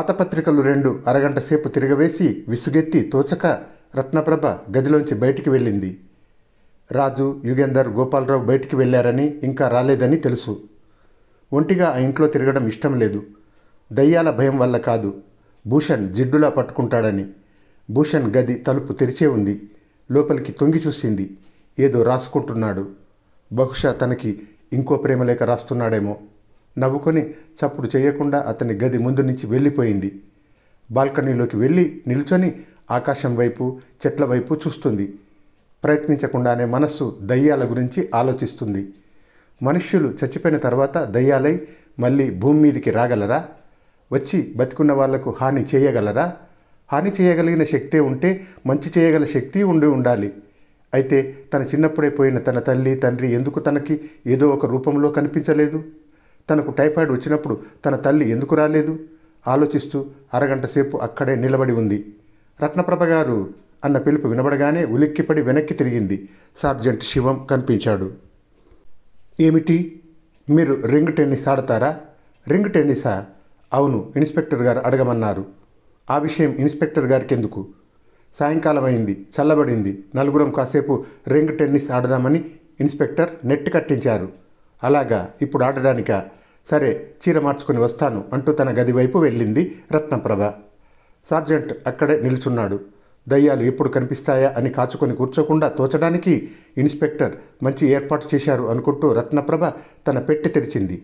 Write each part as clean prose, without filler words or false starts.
పాత పత్రికలు 2 అరగంట సేపు తిరగవేసి విసుగెత్తి తోచక రత్నప్రభ గదిలోంచి బయటికి వెళ్ళింది. రాజు, యుగేందర్, గోపాలరావు బయటికి వెళ్ళారని, ఇంకా రాలేదని తెలుసు. ఒంటిగా ఆ ఇంట్లో తిరగడం ఇష్టం లేదు. దయ్యాల భయం వల్ల కాదు, భూషణ్ జిడ్డులా పట్టుకుంటాడని. భూషణ్ గది తలుపు తెరిచే ఉంది. లోపలికి తొంగి చూసింది. ఏదో రాసుకుంటున్నాడు. బహుశా తనకి ఇంకో ప్రేమలేఖ రాస్తున్నాడేమో. నవ్వుకొని చప్పుడు చేయకుండా అతని గది ముందు నుంచి వెళ్ళిపోయింది. బాల్కనీలోకి వెళ్ళి నిల్చొని ఆకాశం వైపు, చెట్ల వైపు చూస్తుంది. ప్రయత్నించకుండానే మనస్సు దయ్యాల గురించి ఆలోచిస్తుంది. మనుష్యులు చచ్చిపోయిన తర్వాత దయ్యాలై మళ్ళీ భూమి మీదికి రాగలరా? వచ్చి బతికున్న వాళ్లకు హాని చేయగలరా? హాని చేయగలిగిన శక్తే ఉంటే మంచి చేయగల శక్తి ఉండాలి. అయితే తన చిన్నప్పుడే పోయిన తన తల్లి, తండ్రి ఎందుకు తనకి ఏదో ఒక రూపంలో కనిపించలేదు? తనకు టైఫాయిడ్ వచ్చినప్పుడు తన తల్లి ఎందుకు రాలేదు? ఆలోచిస్తూ అరగంట సేపు అక్కడే నిలబడి ఉంది. రత్నప్రభ గారు అన్న పిలుపు వినబడగానే ఉలిక్కిపడి వెనక్కి తిరిగింది. సార్జెంట్ శివం కనిపించాడు. ఏమిటి, మీరు రింగ్ టెన్నిస్ ఆడతారా? రింగ్ టెన్నిసా? అవును, ఇన్స్పెక్టర్ గారు అడగమన్నారు. ఆ విషయం ఇన్స్పెక్టర్ గారికి ఎందుకు? సాయంకాలం అయింది, చల్లబడింది. నలుగురం కాసేపు రింగ్ టెన్నిస్ ఆడదామని ఇన్స్పెక్టర్ నెట్ కట్టించారు. అలాగా, ఇప్పుడు ఆడడానికా? సరే, చీర మార్చుకొని వస్తాను అంటూ తన గది వైపు వెళ్ళింది రత్నప్రభ. సార్జెంట్ అక్కడే నిల్చున్నాడు. దయ్యాలు ఎప్పుడు కనిపిస్తాయా అని కాచుకొని కూర్చోకుండా తోచడానికి ఇన్స్పెక్టర్ మంచి ఏర్పాటు చేశారు అనుకుంటూ రత్నప్రభ తన పెట్టె తెరిచింది.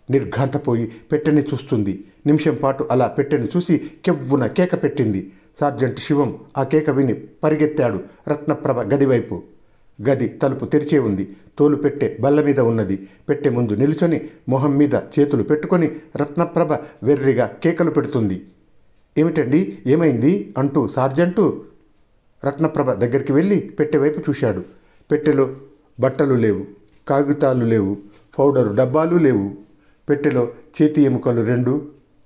నిర్ఘాంతపోయి పెట్టెని చూస్తుంది. నిమిషం పాటు అలా పెట్టెని చూసి కెవ్వున కేక పెట్టింది. సార్జెంట్ శివం ఆ కేక విని పరిగెత్తాడు రత్నప్రభ గదివైపు. గది తలుపు తెరిచే ఉంది. తోలు పెట్టె బల్ల మీద ఉన్నది. పెట్టె ముందు నిలుచొని మొహం మీద చేతులు పెట్టుకొని రత్నప్రభ వెర్రిగా కేకలు పెడుతుంది. ఏమిటండి, ఏమైంది అంటూ సార్జెంటు రత్నప్రభ దగ్గరికి వెళ్ళి పెట్టె వైపు చూశాడు. పెట్టెలో బట్టలు లేవు, కాగితాలు లేవు, పౌడరు డబ్బాలు లేవు. పెట్టెలో చేతి ఎముకలు 2,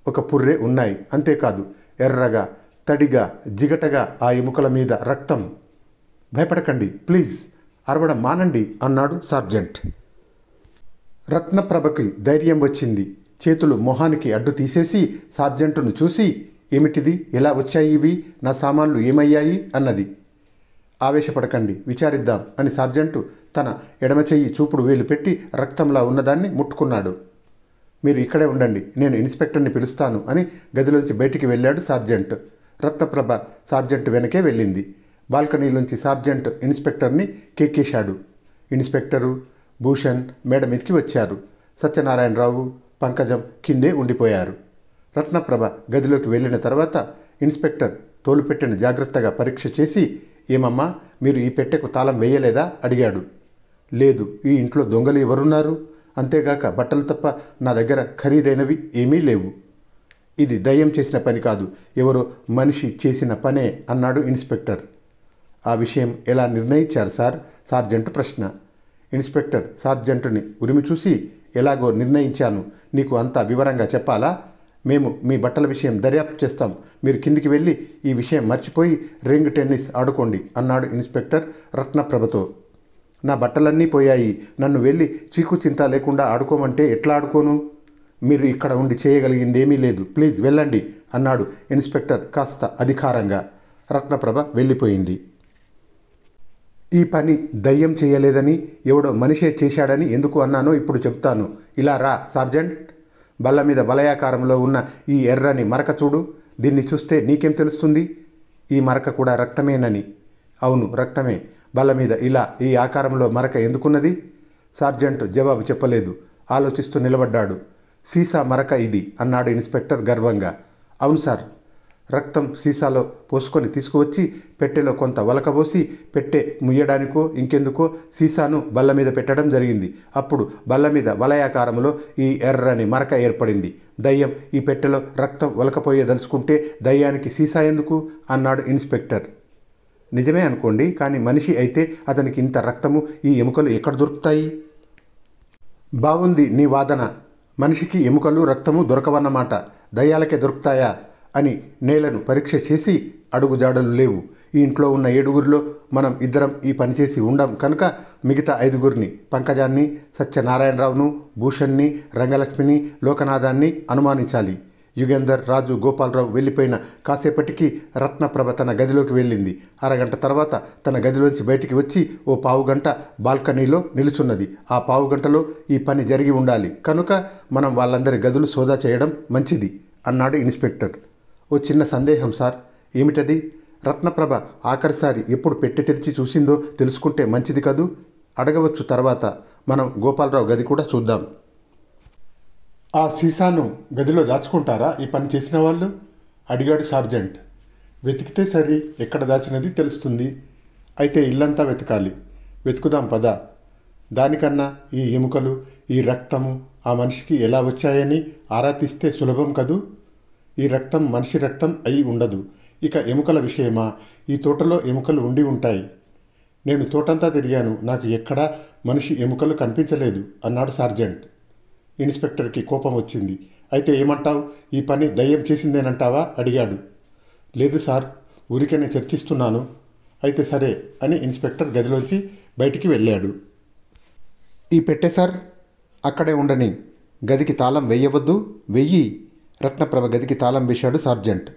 ఒక పుర్రె ఉన్నాయి. అంతేకాదు, ఎర్రగా, తడిగా, జిగటగా ఆ ఎముకల మీద రక్తం. భయపడకండి ప్లీజ్, అరవడం మానండి అన్నాడు సార్జెంట్. రత్నప్రభకి ధైర్యం వచ్చింది. చేతులు మొహానికి అడ్డు తీసేసి సార్జెంటును చూసి, ఏమిటిది, ఎలా వచ్చాయి ఇవి, నా సామాన్లు ఏమయ్యాయి అన్నది. ఆవేశపడకండి, విచారిద్దాం అని సార్జెంటు తన ఎడమ చెయ్యి చూపుడు వేలు పెట్టి రక్తంలా ఉన్నదాన్ని ముట్టుకున్నాడు. మీరు ఇక్కడే ఉండండి, నేను ఇన్స్పెక్టర్ని పిలుస్తాను అని గదిలోంచి బయటికి వెళ్ళాడు సార్జెంట్. రత్నప్రభ సార్జెంట్ వెనకే వెళ్ళింది. బాల్కనీలోంచి సార్జెంట్ ఇన్స్పెక్టర్ని కేకేశాడు. ఇన్స్పెక్టరు, భూషణ్ మేడ మీదకి వచ్చారు. సత్యనారాయణరావు, పంకజం కిందే ఉండిపోయారు. రత్నప్రభ గదిలోకి వెళ్ళిన తర్వాత ఇన్స్పెక్టర్ తోలు పెట్టెను జాగ్రత్తగా పరీక్ష చేసి, ఏమమ్మా, మీరు ఈ పెట్టెకు తాళం వేయలేదా అడిగాడు. లేదు, ఈ ఇంట్లో దొంగలు ఎవరున్నారు? అంతేగాక బట్టలు తప్ప నా దగ్గర ఖరీదైనవి ఏమీ లేవు. ఇది దయ్యం చేసిన పని కాదు, ఎవరో మనిషి చేసిన పనే అన్నాడు ఇన్స్పెక్టర్. ఆ విషయం ఎలా నిర్ణయించారు సార్? సార్జెంట్ ప్రశ్న. ఇన్స్పెక్టర్ సార్జెంటుని ఉరిమి చూసి, ఎలాగో నిర్ణయించాను, నీకు అంతా వివరంగా చెప్పాలా? మేము మీ బట్టల విషయం దర్యాప్తు చేస్తాం, మీరు కిందికి వెళ్ళి ఈ విషయం మర్చిపోయి రింగ్ టెన్నిస్ ఆడుకోండి అన్నాడు ఇన్స్పెక్టర్ రత్నప్రభతో. నా బట్టలన్నీ పోయాయి, నన్ను వెళ్ళి చీకు చింత లేకుండా ఆడుకోమంటే ఎట్లా ఆడుకోను? మీరు ఇక్కడ ఉండి చేయగలిగిందేమీ లేదు, ప్లీజ్ వెళ్ళండి అన్నాడు ఇన్స్పెక్టర్ కాస్త అధికారంగా. రత్నప్రభ వెళ్ళిపోయింది. ఈ పని దయ్యం చేయలేదని, ఎవడో మనిషే చేశాడని ఎందుకు అన్నానో ఇప్పుడు చెప్తాను. ఇలా రా సార్జెంట్. బల్ల మీద వలయాకారంలో ఉన్న ఈ ఎర్రని మరక చూడు. దీన్ని చూస్తే నీకేం తెలుస్తుంది? ఈ మరక కూడా రక్తమేనని. అవును, రక్తమే. బల్ల మీద ఇలా ఈ ఆకారంలో మరక ఎందుకున్నది? సార్జెంట్ జవాబు చెప్పలేదు. ఆలోచిస్తూ నిలబడ్డాడు. సీసా మరక ఇది అన్నాడు ఇన్స్పెక్టర్ గర్వంగా. అవును సార్. రక్తం సీసాలో పోసుకొని తీసుకువచ్చి పెట్టెలో కొంత వలకబోసి పెట్టె ముయ్యడానికో ఇంకెందుకో సీసాను బల్ల మీద పెట్టడం జరిగింది. అప్పుడు బల్ల మీద వలయాకారంలో ఈ ఎర్రని మరక ఏర్పడింది. దయ్యం ఈ పెట్టెలో రక్తం వలకపోయేదలుచుకుంటే దయ్యానికి సీసా ఎందుకు అన్నాడు ఇన్స్పెక్టర్. నిజమే అనుకోండి, కానీ మనిషి అయితే అతనికి ఇంత రక్తము, ఈ ఎముకలు ఎక్కడ దొరుకుతాయి? బాగుంది నీ వాదన. మనిషికి ఎముకలు రక్తము దొరకవన్నమాట, దయ్యాలకే దొరుకుతాయా అని నేలను పరీక్ష చేసి అడుగుజాడలు లేవు. ఈ ఇంట్లో ఉన్న 7గురిలో మనం ఇద్దరం ఈ పని చేసి ఉండం కనుక మిగతా 5గురిని, పంకజాన్ని, సత్యనారాయణరావును, భూషణ్ని, రంగలక్ష్మిని, లోకనాథాన్ని అనుమానించాలి. యుగేందర్, రాజు, గోపాలరావు వెళ్ళిపోయిన కాసేపటికి రత్నప్రభ తన గదిలోకి వెళ్ళింది. అరగంట తర్వాత తన గదిలోంచి బయటికి వచ్చి ఓ పావుగంట బాల్కనీలో నిలుచున్నది. ఆ పావుగంటలో ఈ పని జరిగి ఉండాలి కనుక మనం వాళ్ళందరి గదులు సోదా చేయడం మంచిది అన్నాడు ఇన్స్పెక్టర్. ఓ చిన్న సందేహం సార్. ఏమిటది? రత్నప్రభ ఆఖరిసారి ఎప్పుడు పెట్టి తెరిచి చూసిందో తెలుసుకుంటే మంచిది కదూ. అడగవచ్చు తర్వాత. మనం గోపాలరావు గది కూడా చూద్దాం. ఆ సీసాను గదిలో దాచుకుంటారా ఈ పని చేసిన వాళ్ళు? అడిగాడు సార్జెంట్. వెతికితే సరి, ఎక్కడ దాచినది తెలుస్తుంది. అయితే ఇల్లంతా వెతకాలి. వెతుకుదాం పద. దానికన్నా ఈ ఎముకలు, ఈ రక్తము ఆ మనిషికి ఎలా వచ్చాయని ఆరా తీస్తే సులభం కదూ. ఈ రక్తం మనిషి రక్తం అయి ఉండదు. ఇక ఎముకల విషయమా? ఈ తోటలో ఎముకలు ఉండి ఉంటాయి. నేను తోటంతా తిరిగాను, నాకు ఎక్కడా మనిషి ఎముకలు కనిపించలేదు అన్నాడు సార్జెంట్. ఇన్స్పెక్టర్కి కోపం వచ్చింది. అయితే ఏమంటావు? ఈ పని దయ్యం చేసిందేనంటావా అడిగాడు. లేదు సార్, ఊరికనే చర్చిస్తున్నాను. అయితే సరే అని ఇన్స్పెక్టర్ గదిలోంచి బయటికి వెళ్ళాడు. ఈ పెట్టే సార్, అక్కడే ఉండని. గదికి తాళం వెయ్యవద్దు. వెయ్యి. రత్నప్రభ గదికి తాళం వేశాడు సార్జెంట్.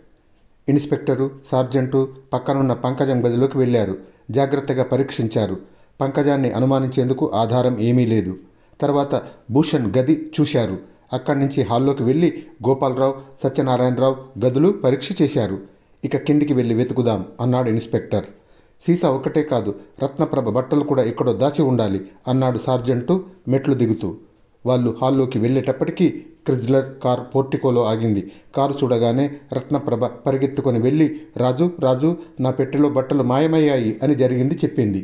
ఇన్స్పెక్టరు, సార్జెంటు పక్కనున్న పంకజం గదిలోకి వెళ్ళారు. జాగ్రత్తగా పరీక్షించారు. పంకజాన్ని అనుమానించేందుకు ఆధారం ఏమీ లేదు. తర్వాత భూషణ్ గది చూశారు. అక్కడి నుంచి హాల్లోకి వెళ్ళి గోపాలరావు, సత్యనారాయణరావు గదులు పరీక్ష చేశారు. ఇక కిందికి వెళ్ళి వెతుకుదాం అన్నాడు ఇన్స్పెక్టర్. సీసా ఒకటే కాదు, రత్నప్రభ బట్టలు కూడా ఎక్కడో దాచి ఉండాలి అన్నాడు సార్జెంటు మెట్లు దిగుతూ. వాళ్ళు హాల్లోకి వెళ్ళేటప్పటికీ క్రిజ్లర్ కారు పోర్టికోలో ఆగింది. కారు చూడగానే రత్నప్రభ పరిగెత్తుకొని వెళ్ళి, రాజు, రాజు, నా పెట్టెలో బట్టలు మాయమయ్యాయి అని జరిగింది చెప్పింది.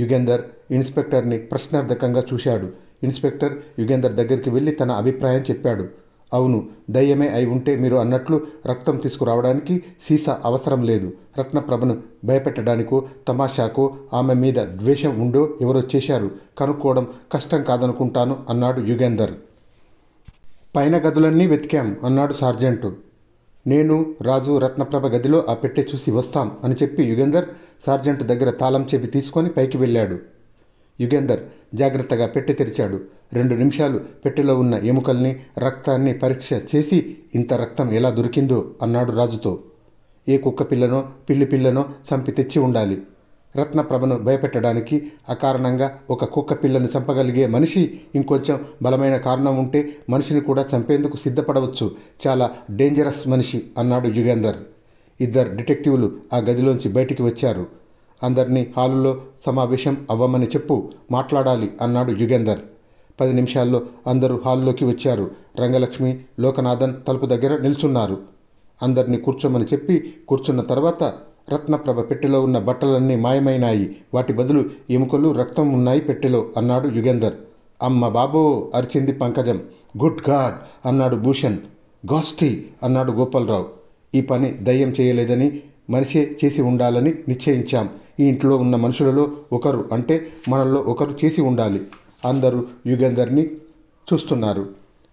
యుగేందర్ ఇన్స్పెక్టర్ని ప్రశ్నార్థకంగా చూశాడు. ఇన్స్పెక్టర్ యుగేందర్ దగ్గరికి వెళ్ళి తన అభిప్రాయం చెప్పాడు. అవును, దయ్యమే అయి ఉంటే మీరు అన్నట్లు రక్తం తీసుకురావడానికి సీసా అవసరం లేదు. రత్నప్రభను భయపెట్టడానికో తమాషాకో ఆమె మీద ద్వేషం ఉండో ఎవరో చేశారు. కనుక్కోవడం కష్టం కాదనుకుంటాను అన్నాడు యుగేందర్. పైన గదులన్నీ వెతికాం అన్నాడు సార్జెంటు. నేను, రాజు రత్నప్రభ గదిలో ఆ పెట్టె చూసి వస్తాం అని చెప్పి యుగేందర్ సార్జెంట్ దగ్గర తాళం చెవి తీసుకొని పైకి వెళ్ళాడు. యుగేందర్ జాగ్రత్తగా పెట్టె తెరిచాడు. 2 నిమిషాలు పెట్టెలో ఉన్న ఎముకల్ని, రక్తాన్ని పరీక్ష చేసి ఇంత రక్తం ఎలా దొరికిందో అన్నాడు రాజుతో. ఏ కుక్క పిల్లనో పిల్లి పిల్లనో చంపి తెచ్చి ఉండాలి. రత్నప్రభను భయపెట్టడానికి అకారణంగా ఒక కుక్క పిల్లను చంపగలిగే మనిషి ఇంకొంచెం బలమైన కారణం ఉంటే మనిషిని కూడా చంపేందుకు సిద్ధపడవచ్చు. చాలా డేంజరస్ మనిషి అన్నాడు యుగేందర్. 2 డిటెక్టివ్లు ఆ గదిలోంచి బయటికి వచ్చారు. అందరినీ హాలులో సమావేశం అవ్వమని చెప్పు, మాట్లాడాలి అన్నాడు యుగేందర్. 10 నిమిషాల్లో అందరూ హాల్లోకి వచ్చారు. రంగలక్ష్మి, లోకనాథన్ తలుపు దగ్గర నిల్చున్నారు. అందరినీ కూర్చోమని చెప్పి కూర్చున్న తర్వాత, రత్నప్రభ పెట్టెలో ఉన్న బట్టలన్నీ మాయమైనాయి. వాటి బదులు ఎముకలు, రక్తం ఉన్నాయి పెట్టెలో అన్నాడు యుగేందర్. అమ్మ బాబో అరిచింది పంకజం. గుడ్ గాడ్ అన్నాడు భూషణ్. గాస్టీ అన్నాడు గోపాలరావు. ఈ పని దయ్యం చేయలేదని, మనిషే చేసి ఉండాలని నిశ్చయించాం. ఈ ఇంట్లో ఉన్న మనుషులలో ఒకరు, అంటే మనల్లో ఒకరు చేసి ఉండాలి. అందరూ యుగేందర్ని చూస్తున్నారు.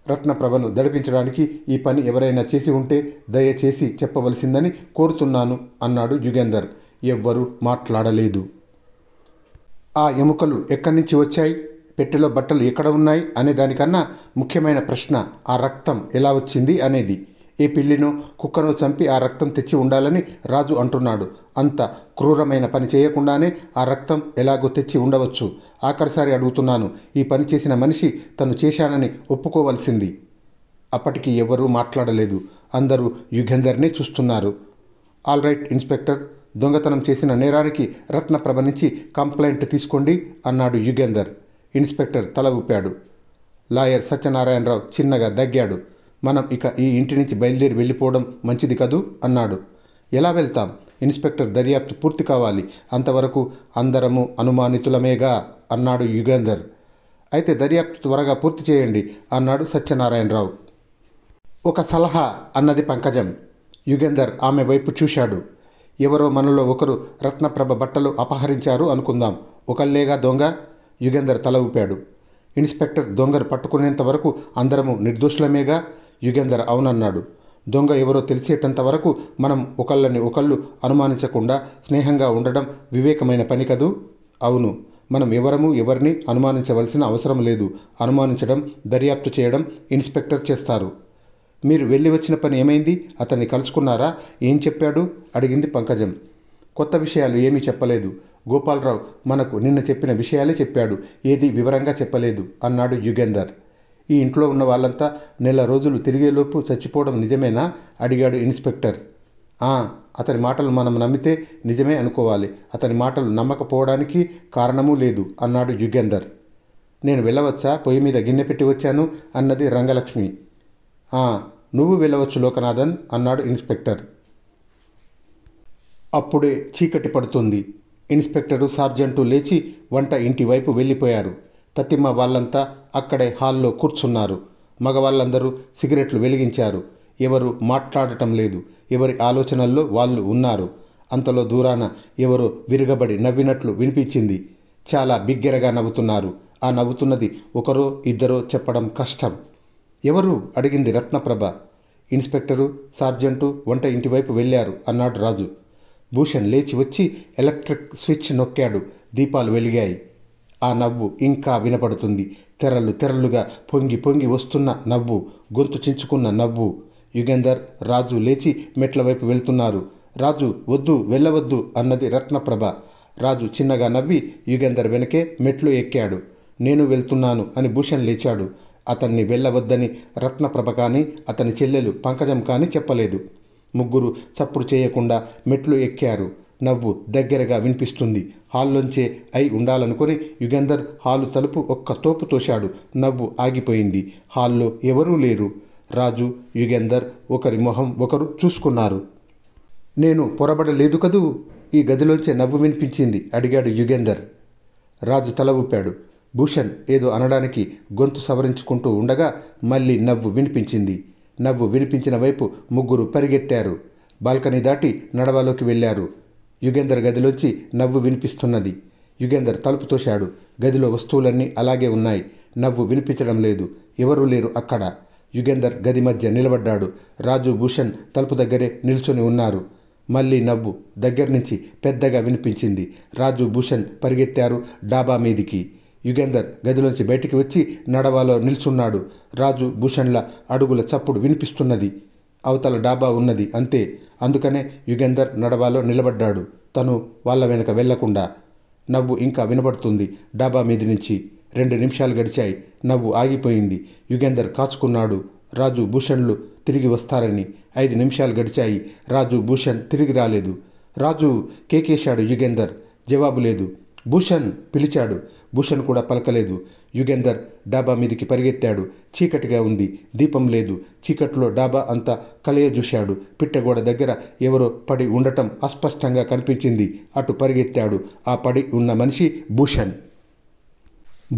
రత్నప్రభను దడిపించడానికి ఈ పని ఎవరైనా చేసి ఉంటే దయచేసి చెప్పవలసిందని కోరుతున్నాను అన్నాడు యుగేందర్. ఎవ్వరూ మాట్లాడలేదు. ఆ ఎముకలు ఎక్కడి నుంచి వచ్చాయి, పెట్టెలో బట్టలు ఎక్కడ ఉన్నాయి అనే దానికన్నా ముఖ్యమైన ప్రశ్న ఆ రక్తం ఎలా వచ్చింది అనేది. ఏ పిల్లినో కుక్కనో చంపి ఆ రక్తం తెచ్చి ఉండాలని రాజు అంటున్నాడు. అంత క్రూరమైన పని చేయకుండానే ఆ రక్తం ఎలాగో తెచ్చి ఉండవచ్చు. ఆఖరిసారి అడుగుతున్నాను, ఈ పని చేసిన మనిషి తను చేశానని ఒప్పుకోవలసింది. అప్పటికి ఎవరూ మాట్లాడలేదు. అందరూ యుగేందర్నే చూస్తున్నారు. ఆల్ రైట్ ఇన్స్పెక్టర్, దొంగతనం చేసిన నేరానికి రత్నప్రభ నుంచి కంప్లైంట్ తీసుకోండి అన్నాడు యుగేందర్. ఇన్స్పెక్టర్ తల ఊపాడు. లాయర్ సత్యనారాయణరావు చిన్నగా దగ్గాడు. మనం ఇక ఈ ఇంటి నుంచి బయలుదేరి వెళ్ళిపోవడం మంచిది కదూ అన్నాడు. ఎలా వెళ్తాం? ఇన్స్పెక్టర్ దర్యాప్తు పూర్తి కావాలి. అంతవరకు అందరము అనుమానితులమేగా అన్నాడు యుగేందర్. అయితే దర్యాప్తు త్వరగా పూర్తి చేయండి అన్నాడు సత్యనారాయణరావు. ఒక సలహా అన్నది పంకజం. యుగేందర్ ఆమె వైపు చూశాడు. ఎవరో మనలో ఒకరు రత్నప్రభ బట్టలు అపహరించారు అనుకుందాం. ఒకళ్ళేగా దొంగ? యుగేందర్ తల ఊపాడు. ఇన్స్పెక్టర్ దొంగను పట్టుకునేంత వరకు అందరము నిర్దోషులమేగా? యుగేందర్ అవునన్నాడు. దొంగ ఎవరో తెలిసేటంత వరకు మనం ఒకళ్ళని ఒకళ్ళు అనుమానించకుండా స్నేహంగా ఉండడం వివేకమైన పని కదూ? అవును, మనం ఎవరిని అనుమానించవలసిన అవసరం లేదు. అనుమానించడం, దర్యాప్తు చేయడం ఇన్స్పెక్టర్ చేస్తారు. మీరు వెళ్ళి వచ్చిన పని ఏమైంది? అతన్ని కలుసుకున్నారా? ఏం చెప్పాడు? అడిగింది పంకజం. కొత్త విషయాలు ఏమీ చెప్పలేదు. గోపాలరావు మనకు నిన్న చెప్పిన విషయాలే చెప్పాడు, ఏది వివరంగా చెప్పలేదు అన్నాడు యుగేందర్. ఈ ఇంట్లో ఉన్న వాళ్ళంతా నెల రోజులు తిరిగేలోపు చచ్చిపోవడం నిజమేనా? అడిగాడు ఇన్స్పెక్టర్. అతని మాటలు మనం నమ్మితే నిజమే అనుకోవాలి. అతని మాటలు నమ్మకపోవడానికి కారణమూ లేదు అన్నాడు యుగేందర్. నేను వెళ్ళవచ్చా? పొయ్యి మీద గిన్నె పెట్టి వచ్చాను అన్నది రంగలక్ష్మి. నువ్వు వెళ్ళవచ్చు లోకనాథన్ అన్నాడు ఇన్స్పెక్టర్. అప్పుడే చీకటి పడుతుంది. ఇన్స్పెక్టరు సార్జెంటు లేచి వంట ఇంటి వైపు వెళ్ళిపోయారు. తతిమ్మ వాళ్ళంతా అక్కడే హాల్లో కూర్చున్నారు. మగవాళ్ళందరూ సిగరెట్లు వెలిగించారు. ఎవరు మాట్లాడటం లేదు. ఎవరి ఆలోచనల్లో వాళ్ళు ఉన్నారు. అంతలో దూరాన ఎవరో విరగబడి నవ్వినట్లు వినిపించింది. చాలా బిగ్గరగా నవ్వుతున్నారు. ఆ నవ్వుతున్నది ఒకరో ఇద్దరో చెప్పడం కష్టం. ఎవరు? అడిగింది రత్నప్రభ. ఇన్స్పెక్టరు సార్జెంటు వంట ఇంటివైపు వెళ్ళారు అన్నాడు రాజు. భూషణ్ లేచి వచ్చి ఎలక్ట్రిక్ స్విచ్ నొక్కాడు. దీపాలు వెలిగాయి. ఆ నవ్వు ఇంకా వినపడుతుంది. తెరలు తెరలుగా పొంగి పొంగి వస్తున్న నవ్వు, గొంతు చించుకున్న నవ్వు. యుగేందర్, రాజు లేచి మెట్ల వైపు వెళ్తున్నారు. రాజు, వద్దు, వెళ్ళవద్దు అన్నది రత్నప్రభ. రాజు చిన్నగా నవ్వి యుగేందర్ వెనకే మెట్లు ఎక్కాడు. నేను వెళ్తున్నాను అని భూషణ్ లేచాడు. అతన్ని వెళ్ళవద్దని రత్నప్రభ కానీ అతని చెల్లెలు పంకజం కానీ చెప్పలేదు. ముగ్గురు చప్పుడు చేయకుండా మెట్లు ఎక్కారు. నవ్వు దగ్గరగా వినిపిస్తుంది. హాల్లోంచే అయి ఉండాలనుకుని యుగేందర్ హాలు తలుపు ఒక్క తోపు తోశాడు. నవ్వు ఆగిపోయింది. హాల్లో ఎవరూ లేరు. రాజు, యుగేందర్ ఒకరి మొహం ఒకరు చూసుకున్నారు. నేను పొరబడలేదు కదూ? ఈ గదిలోంచే నవ్వు వినిపించింది అడిగాడు యుగేందర్. రాజు తల ఊపాడు. భూషణ్ ఏదో అనడానికి గొంతు సవరించుకుంటూ ఉండగా మళ్ళీ నవ్వు వినిపించింది. నవ్వు వినిపించిన వైపు ముగ్గురు పరిగెత్తారు. బాల్కనీ దాటి నడవలోకి వెళ్ళారు. యుగేందర్ గదిలోంచి నవ్వు వినిపిస్తున్నది. యుగేందర్ తలుపు తోశాడు. గదిలో వస్తువులన్నీ అలాగే ఉన్నాయి. నవ్వు వినిపించడం లేదు. ఎవరూ లేరు అక్కడ. యుగేందర్ గది మధ్య నిలబడ్డాడు. రాజు, భూషణ్ తలుపు దగ్గరే నిల్చొని ఉన్నారు. మళ్ళీ నవ్వు దగ్గర నుంచి పెద్దగా వినిపించింది. రాజు, భూషణ్ పరిగెత్తారు డాబా మీదికి. యుగేందర్ గదిలోంచి బయటికి వచ్చి నడవాలో నిల్చున్నాడు. రాజు, భూషణ్ల అడుగుల చప్పుడు వినిపిస్తున్నది. అవతల డాబా ఉన్నది అంతే. అందుకనే యుగేందర్ నడవాలో నిలబడ్డాడు, తను వాళ్ళ వెనక వెళ్లకుండా. నవ్వు ఇంకా వినబడుతుంది డాబా మీది నుంచి. 2 నిమిషాలు గడిచాయి. నవ్వు ఆగిపోయింది. యుగేందర్ కాచుకున్నాడు రాజు, భూషణ్లు తిరిగి వస్తారని. 5 నిమిషాలు గడిచాయి. రాజు, భూషణ్ తిరిగి రాలేదు. రాజు కేకేశాడు. యుగేందర్ జవాబు లేదు. భూషణ్ పిలిచాడు. భూషణ్ కూడా పలకలేదు. యుగేందర్ డాబా మీదికి పరిగెత్తాడు. చీకటిగా ఉంది. దీపం లేదు. చీకట్లో డాబా అంతా కలయజూశాడు. పిట్టగోడ దగ్గర ఎవరో పడి ఉండటం అస్పష్టంగా కనిపించింది. అటు పరిగెత్తాడు. ఆ పడి ఉన్న మనిషి భూషణ్.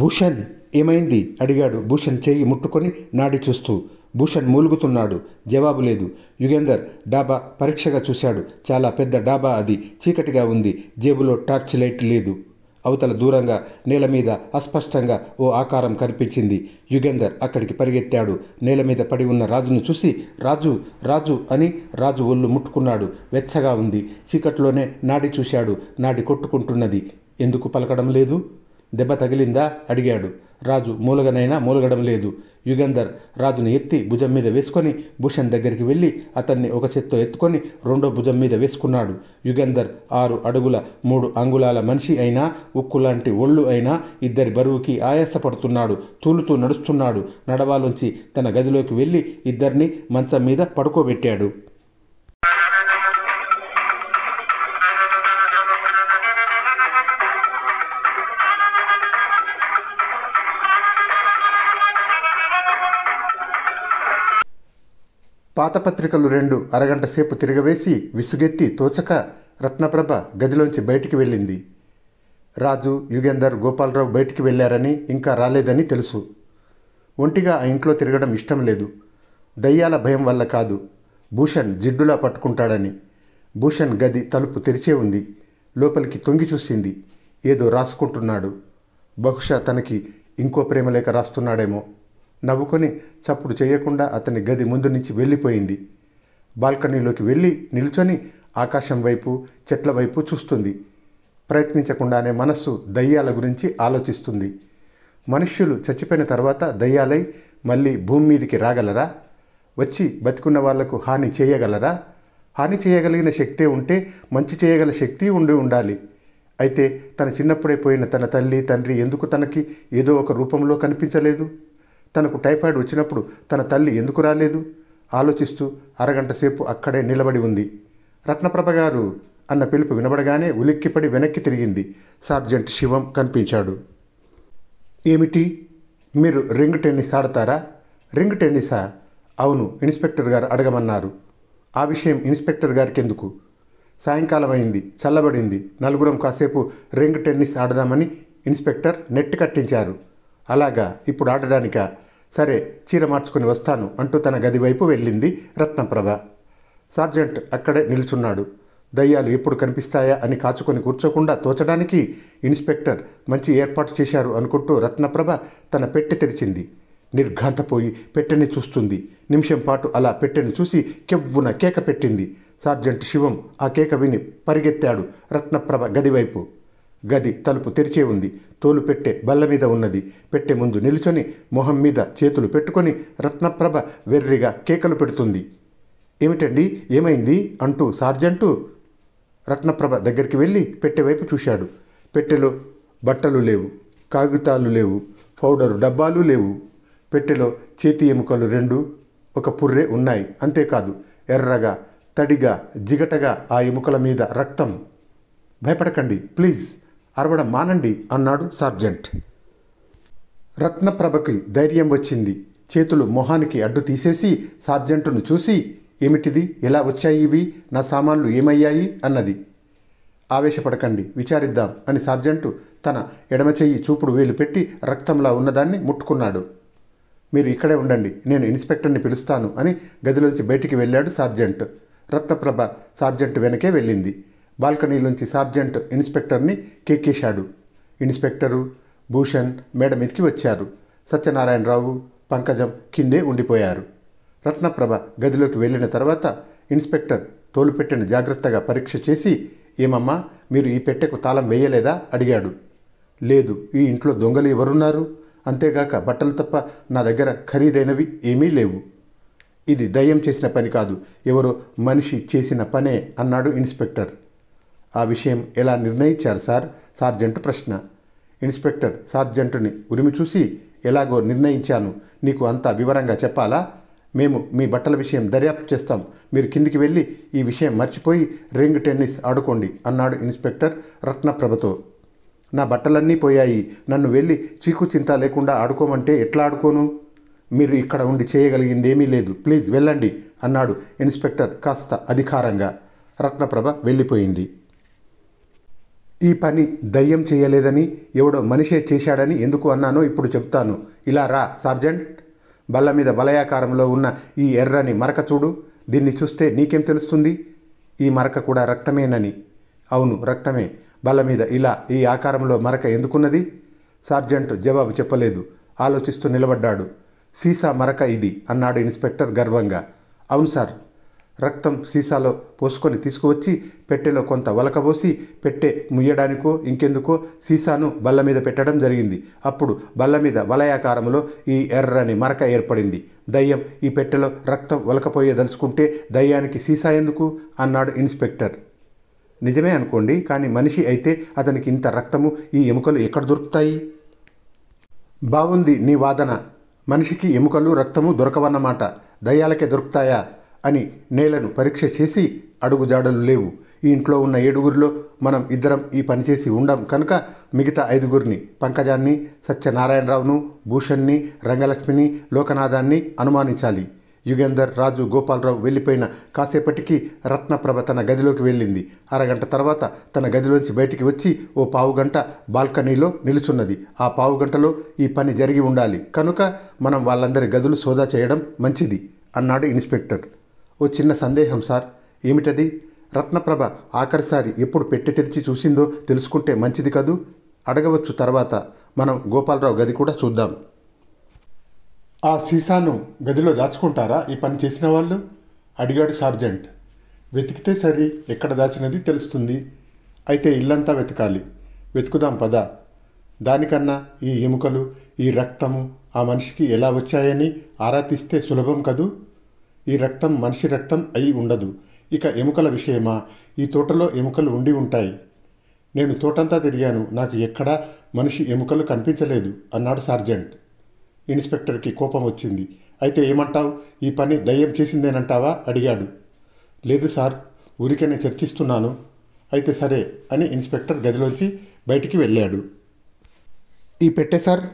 భూషణ్, ఏమైంది? అడిగాడు భూషణ్ చేయి ముట్టుకొని నాడి చూస్తూ. భూషణ్ మూలుగుతున్నాడు. జవాబు లేదు. యుగేందర్ డాబా పరీక్షగా చూశాడు. చాలా పెద్ద డాబా అది. చీకటిగా ఉంది. జేబులో టార్చ్ లైట్ లేదు. అవతల దూరంగా నేల మీద అస్పష్టంగా ఓ ఆకారం కనిపించింది. యుగేందర్ అక్కడికి పరిగెత్తాడు. నేల మీద పడి ఉన్న రాజును చూసి రాజు, రాజు అని రాజు ఒళ్ళు ముట్టుకున్నాడు. వెచ్చగా ఉంది. చీకట్లోనే నాడి చూశాడు. నాడి కొట్టుకుంటున్నది. ఎందుకు పలకడం లేదు? దెబ్బ తగిలిందా? అడిగాడు. రాజు మూలగనైనా మూలగడం లేదు. యుగేందర్ రాజుని ఎత్తి భుజం మీద వేసుకొని భూషణ్ దగ్గరికి వెళ్ళి అతన్ని ఒక చేత్తో ఎత్తుకొని రెండో భుజం మీద వేసుకున్నాడు. యుగేందర్ 6 అడుగుల 3 అంగుళాల మనిషి అయినా, ఉక్కులాంటి ఒళ్ళు అయినా ఇద్దరి బరువుకి ఆయాసపడుతున్నాడు. తూలుతూ నడుస్తున్నాడు. నడవాలోంచి తన గదిలోకి వెళ్ళి ఇద్దరిని మంచం మీద పడుకోబెట్టాడు. పాతపత్రికలు 2 అరగంట సేపు తిరగవేసి విసుగెత్తి తోచక రత్నప్రభ గదిలోంచి బయటికి వెళ్ళింది. రాజు, యుగేందర్, గోపాలరావు బయటికి వెళ్ళారని, ఇంకా రాలేదని తెలుసు. ఒంటిగా ఆ ఇంట్లో తిరగడం ఇష్టం లేదు. దయ్యాల భయం వల్ల కాదు, భూషణ్ జిడ్డులా పట్టుకుంటాడని. భూషణ్ గది తలుపు తెరిచే ఉంది. లోపలికి తొంగి చూసింది. ఏదో రాసుకుంటున్నాడు. బహుశా తనకి ఇంకో ప్రేమలేఖ రాస్తున్నాడేమో. నవ్వుకొని చప్పుడు చేయకుండా అతని గది ముందు నుంచి వెళ్ళిపోయింది. బాల్కనీలోకి వెళ్ళి నిల్చొని ఆకాశం వైపు, చెట్ల వైపు చూస్తుంది. ప్రయత్నించకుండానే మనస్సు దయ్యాల గురించి ఆలోచిస్తుంది. మనుష్యులు చచ్చిపోయిన తర్వాత దయ్యాలై మళ్ళీ భూమి మీదికి రాగలరా? వచ్చి బతికున్న వాళ్లకు హాని చేయగలరా? హాని చేయగలిగిన శక్తే ఉంటే మంచి చేయగల శక్తి ఉండాలి. అయితే తన చిన్నప్పుడే పోయిన తన తల్లి తండ్రి ఎందుకు తనకి ఏదో ఒక రూపంలో కనిపించలేదు? తనకు టైఫాయిడ్ వచ్చినప్పుడు తన తల్లి ఎందుకు రాలేదు? ఆలోచిస్తూ అరగంట సేపు అక్కడే నిలబడి ఉంది. రత్నప్రభ గారు అన్న పిలుపు వినబడగానే ఉలిక్కిపడి వెనక్కి తిరిగింది. సార్జెంట్ శివం కనిపించాడు. ఏమిటి, మీరు రింగ్ టెన్నిస్ ఆడతారా? రింగ్ టెన్నిసా? అవును, ఇన్స్పెక్టర్ గారు అడగమన్నారు. ఆ విషయం ఇన్స్పెక్టర్ గారికి ఎందుకు? సాయంకాలం అయింది, చల్లబడింది, నలుగురం కాసేపు రింగ్ టెన్నిస్ ఆడదామని ఇన్స్పెక్టర్ నెట్ కట్టించారు. అలాగా, ఇప్పుడు ఆడడానికా? సరే, చీర మార్చుకొని వస్తాను అంటూ తన గది వైపు వెళ్ళింది రత్నప్రభ. సార్జెంట్ అక్కడే నిల్చున్నాడు. దయ్యాలు ఎప్పుడు కనిపిస్తాయా అని కాచుకొని కూర్చోకుండా తోచడానికి ఇన్స్పెక్టర్ మంచి ఏర్పాటు చేశారు అనుకుంటూ రత్నప్రభ తన పెట్టె తెరిచింది. నిర్ఘాంతపోయి పెట్టెని చూస్తుంది. నిమిషం పాటు అలా పెట్టెని చూసి కెవ్వున కేక పెట్టింది. సార్జెంట్ శివం ఆ కేక విని పరిగెత్తాడు రత్నప్రభ గదివైపు. గది తలుపు తెరిచే ఉంది. తోలు పెట్టె బల్ల మీద ఉన్నది. పెట్టె ముందు నిలుచొని మొహం మీద చేతులు పెట్టుకొని రత్నప్రభ వెర్రిగా కేకలు పెడుతుంది. ఏమిటండి, ఏమైంది అంటూ సార్జెంటు రత్నప్రభ దగ్గరికి వెళ్ళి పెట్టె వైపు చూశాడు. పెట్టెలో బట్టలు లేవు, కాగితాలు లేవు, పౌడరు డబ్బాలు లేవు. పెట్టెలో చేతి ఎముకలు 2, ఒక పుర్రె ఉన్నాయి. అంతేకాదు, ఎర్రగా తడిగా జిగటగా ఆ ఎముకల మీద రక్తం. భయపడకండి ప్లీజ్, అరవడం మానండి అన్నాడు సార్జెంట్. రత్నప్రభకి ధైర్యం వచ్చింది. చేతులు మొహానికి అడ్డు తీసేసి సార్జెంటును చూసి, ఏమిటిది, ఎలా వచ్చాయి ఇవి, నా సామాన్లు ఏమయ్యాయి అన్నది. ఆవేశపడకండి, విచారిద్దాం అని సార్జెంటు తన ఎడమ చెయ్యి చూపుడు వేలు పెట్టి రక్తంలా ఉన్నదాన్ని ముట్టుకున్నాడు. మీరు ఇక్కడే ఉండండి, నేను ఇన్స్పెక్టర్ని పిలుస్తాను అని గదిలోంచి బయటికి వెళ్ళాడు సార్జెంట్. రత్నప్రభ సార్జెంట్ వెనకే వెళ్ళింది. బాల్కనీలోంచి సార్జెంట్ ఇన్స్పెక్టర్ని కేకేశాడు. ఇన్స్పెక్టరు, భూషణ్ మేడ మీదకి వచ్చారు. సత్యనారాయణరావు, పంకజం కిందే ఉండిపోయారు. రత్నప్రభ గదిలోకి వెళ్ళిన తర్వాత ఇన్స్పెక్టర్ తోలు పెట్టెను జాగ్రత్తగా పరీక్ష చేసి, ఏమమ్మా, మీరు ఈ పెట్టెకు తాళం వేయలేదా అడిగాడు. లేదు, ఈ ఇంట్లో దొంగలు ఎవరున్నారు? అంతేగాక బట్టలు తప్ప నా దగ్గర ఖరీదైనవి ఏమీ లేవు. ఇది దయ్యం చేసిన పని కాదు, ఎవరో మనిషి చేసిన పనే అన్నాడు ఇన్స్పెక్టర్. ఆ విషయం ఎలా నిర్ణయించారు సార్? సార్జెంట్ ప్రశ్న. ఇన్స్పెక్టర్ సార్జెంటుని ఉరిమి చూసి, ఎలాగో నిర్ణయించాను, నీకు అంతా వివరంగా చెప్పాలా? మేము మీ బట్టల విషయం దర్యాప్తు చేస్తాం, మీరు కిందికి వెళ్ళి ఈ విషయం మర్చిపోయి రింగ్ టెన్నిస్ ఆడుకోండి అన్నాడు ఇన్స్పెక్టర్ రత్నప్రభతో. నా బట్టలన్నీ పోయాయి, నన్ను వెళ్ళి చీకు చింత లేకుండా ఆడుకోమంటే ఎట్లా ఆడుకోను? మీరు ఇక్కడ ఉండి చేయగలిగిందేమీ లేదు, ప్లీజ్ వెళ్ళండి అన్నాడు ఇన్స్పెక్టర్ కాస్త అధికారంగా. రత్నప్రభ వెళ్ళిపోయింది. ఈ పని దయ్యం చేయలేదని, ఎవడో మనిషే చేశాడని ఎందుకు అన్నానో ఇప్పుడు చెప్తాను. ఇలా రా సార్జెంట్. బల్ల మీద వలయాకారంలో ఉన్న ఈ ఎర్రని మరక చూడు. దీన్ని చూస్తే నీకేం తెలుస్తుంది? ఈ మరక కూడా రక్తమేనని. అవును, రక్తమే. బల్ల మీద ఇలా ఈ ఆకారంలో మరక ఎందుకున్నది? సార్జెంట్ జవాబు చెప్పలేదు. ఆలోచిస్తూ నిలబడ్డాడు. సీసా మరక ఇది అన్నాడు ఇన్స్పెక్టర్ గర్వంగా. అవును సార్. రక్తం సీసాలో పోసుకొని తీసుకువచ్చి పెట్టెలో కొంత వలకబోసి పెట్టె ముయ్యడానికో ఇంకెందుకో సీసాను బల్ల మీద పెట్టడం జరిగింది. అప్పుడు బల్ల మీద వలయాకారంలో ఈ ఎర్రని మరక ఏర్పడింది. దయ్యం ఈ పెట్టెలో రక్తం వలకపోయేదలుచుకుంటే దయ్యానికి సీసా ఎందుకు అన్నాడు ఇన్స్పెక్టర్. నిజమే అనుకోండి, కానీ మనిషి అయితే అతనికి ఇంత రక్తము, ఈ ఎముకలు ఎక్కడ దొరుకుతాయి? బాగుంది నీ వాదన. మనిషికి ఎముకలు రక్తము దొరకవన్నమాట, దయ్యాలకే దొరుకుతాయా అని నేలను పరీక్ష చేసి అడుగుజాడలు లేవు. ఈ ఇంట్లో ఉన్న 7గురిలో మనం 2 ఈ పనిచేసి ఉండం కనుక మిగతా 5గురిని, పంకజాన్ని, సత్యనారాయణరావును, భూషణ్ని, రంగలక్ష్మిని, లోకనాథాన్ని అనుమానించాలి. యుగేందర్, రాజు, గోపాలరావు వెళ్ళిపోయిన కాసేపటికి రత్నప్రభ తన గదిలోకి వెళ్ళింది. అరగంట తర్వాత తన గదిలోంచి బయటికి వచ్చి ఓ పావుగంట బాల్కనీలో నిలుచున్నది. ఆ పావుగంటలో ఈ పని జరిగి ఉండాలి కనుక మనం వాళ్ళందరి గదులు సోదా చేయడం మంచిది అన్నాడు ఇన్స్పెక్టర్. ఓ చిన్న సందేహం సార్. ఏమిటది? రత్నప్రభ ఆఖరిసారి ఎప్పుడు పెట్టి తెరిచి చూసిందో తెలుసుకుంటే మంచిది కదూ? అడగవచ్చు తర్వాత. మనం గోపాలరావు గది కూడా చూద్దాం. ఆ సీసాను గదిలో దాచుకుంటారా ఈ పని చేసిన వాళ్ళు? అడిగాడు సార్జెంట్. వెతికితే సరి, ఎక్కడ దాచినది తెలుస్తుంది. అయితే ఇల్లంతా వెతకాలి. వెతుకుదాం పద. దానికన్నా ఈ ఎముకలు, ఈ రక్తము ఆ మనిషికి ఎలా వచ్చాయని ఆరా తీస్తే సులభం కదూ? ఈ రక్తం మనిషి రక్తం అయి ఉండదు. ఇక ఎముకల విషయమా? ఈ తోటలో ఎముకలు ఉండి ఉంటాయి. నేను తోటంతా తిరిగాను, నాకు ఎక్కడా మనిషి ఎముకలు కనిపించలేదు అన్నాడు సార్జెంట్. ఇన్స్పెక్టర్కి కోపం వచ్చింది. అయితే ఏమంటావు? ఈ పని దయ్యం చేసిందేనంటావా అడిగాడు. లేదు సార్, ఊరికనే చర్చిస్తున్నాను. అయితే సరే అని ఇన్స్పెక్టర్ గదిలోంచి బయటికి వెళ్ళాడు. ఈ పెట్టే సార్,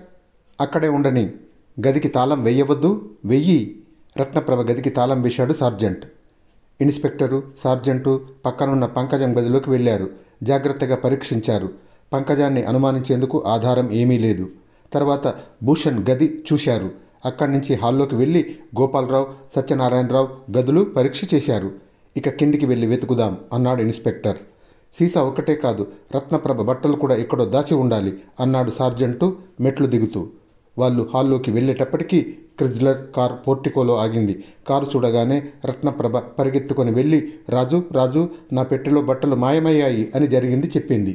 అక్కడే ఉండని. గదికి తాళం వెయ్యవద్దు. వెయ్యి. రత్నప్రభ గదికి తాళం వేశాడు సార్జెంట్. ఇన్స్పెక్టరు, సార్జెంటు పక్కనున్న పంకజం గదిలోకి వెళ్ళారు. జాగ్రత్తగా పరీక్షించారు. పంకజాన్ని అనుమానించేందుకు ఆధారం ఏమీ లేదు. తర్వాత భూషణ్ గది చూశారు. అక్కడి నుంచి హాల్లోకి వెళ్ళి గోపాలరావు, సత్యనారాయణరావు గదులు పరీక్ష చేశారు. ఇక కిందికి వెళ్ళి వెతుకుదాం అన్నాడు ఇన్స్పెక్టర్. సీసా ఒకటే కాదు, రత్నప్రభ బట్టలు కూడా ఎక్కడో దాచి ఉండాలి అన్నాడు సార్జెంటు మెట్లు దిగుతూ. వాళ్ళు హాల్లోకి వెళ్ళేటప్పటికీ క్రిజ్లర్ కార్ పోర్టికోలో ఆగింది. కారు చూడగానే రత్నప్రభ పరిగెత్తుకొని వెళ్ళి, రాజు రాజు, నా పెట్టెలో బట్టలు మాయమయ్యాయి అని జరిగింది చెప్పింది.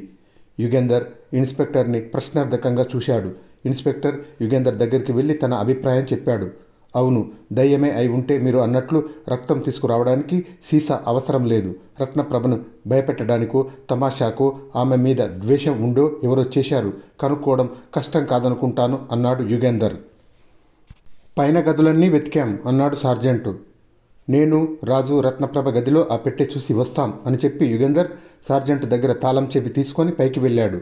యుగేందర్ ఇన్స్పెక్టర్ని ప్రశ్నార్థకంగా చూశాడు. ఇన్స్పెక్టర్ యుగేందర్ దగ్గరికి వెళ్ళి తన అభిప్రాయం చెప్పాడు. అవును, దయ్యమే అయి ఉంటే మీరు అన్నట్లు రక్తం తీసుకురావడానికి సీసా అవసరం లేదు. రత్నప్రభను భయపెట్టడానికో తమాషాకో ఆమె మీద ద్వేషం ఉండో ఎవరో చేశారు. కనుక్కోవడం కష్టం కాదనుకుంటాను అన్నాడు యుగేందర్. పైన గదులన్నీ వెతికాం అన్నాడు సార్జెంటు. నేను, రాజు రత్నప్రభ గదిలో ఆ పెట్టె చూసి వస్తాం అని చెప్పి యుగేందర్ సార్జెంట్ దగ్గర తాళం చెవి తీసుకొని పైకి వెళ్ళాడు.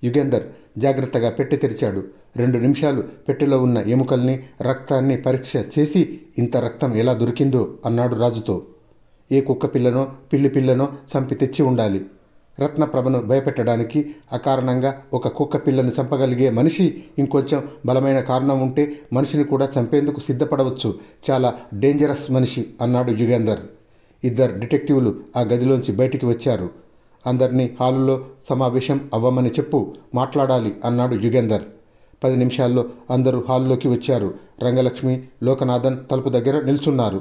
యుగేందర్ జాగ్రత్తగా పెట్టె తెరిచాడు. 2 నిమిషాలు పెట్టెలో ఉన్న ఎముకల్ని, రక్తాన్ని పరీక్ష చేసి ఇంత రక్తం ఎలా దొరికిందో అన్నాడు రాజుతో. ఏ కుక్క పిల్లనో పిల్లి పిల్లనో చంపి తెచ్చి ఉండాలి. రత్నప్రభను భయపెట్టడానికి అకారణంగా ఒక కుక్క పిల్లను చంపగలిగే మనిషి ఇంకొంచెం బలమైన కారణం ఉంటే మనిషిని కూడా చంపేందుకు సిద్ధపడవచ్చు. చాలా డేంజరస్ మనిషి అన్నాడు యుగేందర్. 2 డిటెక్టివ్లు ఆ గదిలోంచి బయటికి వచ్చారు. అందరినీ హాలులో సమావేశం అవ్వమని చెప్పు, మాట్లాడాలి అన్నాడు యుగేందర్. 10 నిమిషాల్లో అందరూ హాల్లోకి వచ్చారు. రంగలక్ష్మి, లోకనాథన్ తలుపు దగ్గర నిల్చున్నారు.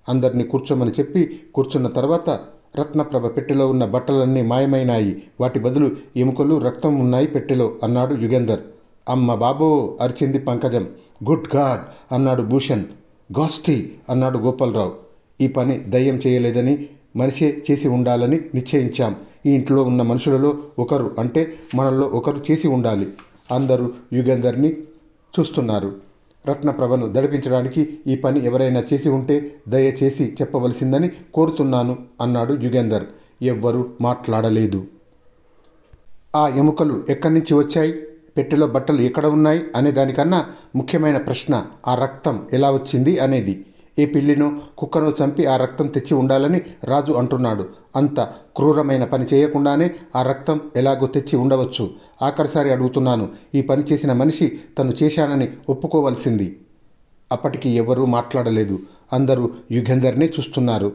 అందరినీ కూర్చోమని చెప్పి కూర్చున్న తర్వాత, రత్నప్రభ పెట్టెలో ఉన్న బట్టలన్నీ మాయమైనాయి. వాటి బదులు ఎముకలు, రక్తం ఉన్నాయి పెట్టెలో అన్నాడు యుగేందర్. అమ్మ బాబో అరిచింది పంకజం. గుడ్ గాడ్ అన్నాడు భూషణ్. గాస్టీ అన్నాడు గోపాలరావు. ఈ పని దయ్యం చేయలేదని, మనిషే చేసి ఉండాలని నిశ్చయించాం. ఈ ఇంట్లో ఉన్న మనుషులలో ఒకరు, అంటే మనల్లో ఒకరు చేసి ఉండాలి. అందరూ యుగేందర్ని చూస్తున్నారు. రత్నప్రభను దడిపించడానికి ఈ పని ఎవరైనా చేసి ఉంటే దయచేసి చెప్పవలసిందని కోరుతున్నాను అన్నాడు యుగేందర్. ఎవ్వరూ మాట్లాడలేదు. ఆ ఎముకలు ఎక్కడి నుంచి వచ్చాయి, పెట్టెలో బట్టలు ఎక్కడ ఉన్నాయి అనే దానికన్నా ముఖ్యమైన ప్రశ్న ఆ రక్తం ఎలా వచ్చింది అనేది. ఏ పిల్లినో కుక్కనో చంపి ఆ రక్తం తెచ్చి ఉండాలని రాజు అంటున్నాడు. అంత క్రూరమైన పని చేయకుండానే ఆ రక్తం ఎలాగో తెచ్చి ఉండవచ్చు. ఆఖరిసారి అడుగుతున్నాను, ఈ పని చేసిన మనిషి తను చేశానని ఒప్పుకోవలసింది. అప్పటికి ఎవరూ మాట్లాడలేదు. అందరూ యుగేందర్నే చూస్తున్నారు.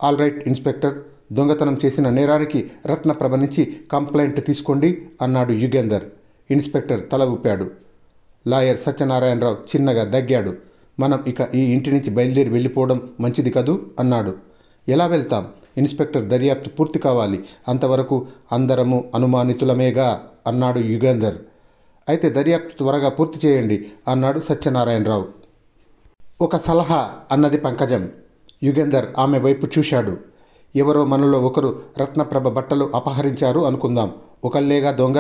ఆల్ రైట్ ఇన్స్పెక్టర్, దొంగతనం చేసిన నేరానికి రత్నప్రభ నుంచి కంప్లైంట్ తీసుకోండి అన్నాడు యుగేందర్. ఇన్స్పెక్టర్ తల ఊపాడు. లాయర్ సత్యనారాయణరావు చిన్నగా దగ్గాడు. మనం ఇక ఈ ఇంటి నుంచి బయలుదేరి వెళ్ళిపోవడం మంచిది కదూ అన్నాడు. ఎలా వెళ్తాం? ఇన్స్పెక్టర్ దర్యాప్తు పూర్తి కావాలి. అంతవరకు అందరము అనుమానితులమేగా అన్నాడు యుగేందర్. అయితే దర్యాప్తు త్వరగా పూర్తి చేయండి అన్నాడు సత్యనారాయణరావు. ఒక సలహా అన్నది పంకజం. యుగేందర్ ఆమె వైపు చూశాడు. ఎవరో మనలో ఒకరు రత్నప్రభ బట్టలు అపహరించారు అనుకుందాం. ఒకళ్ళేగా దొంగ?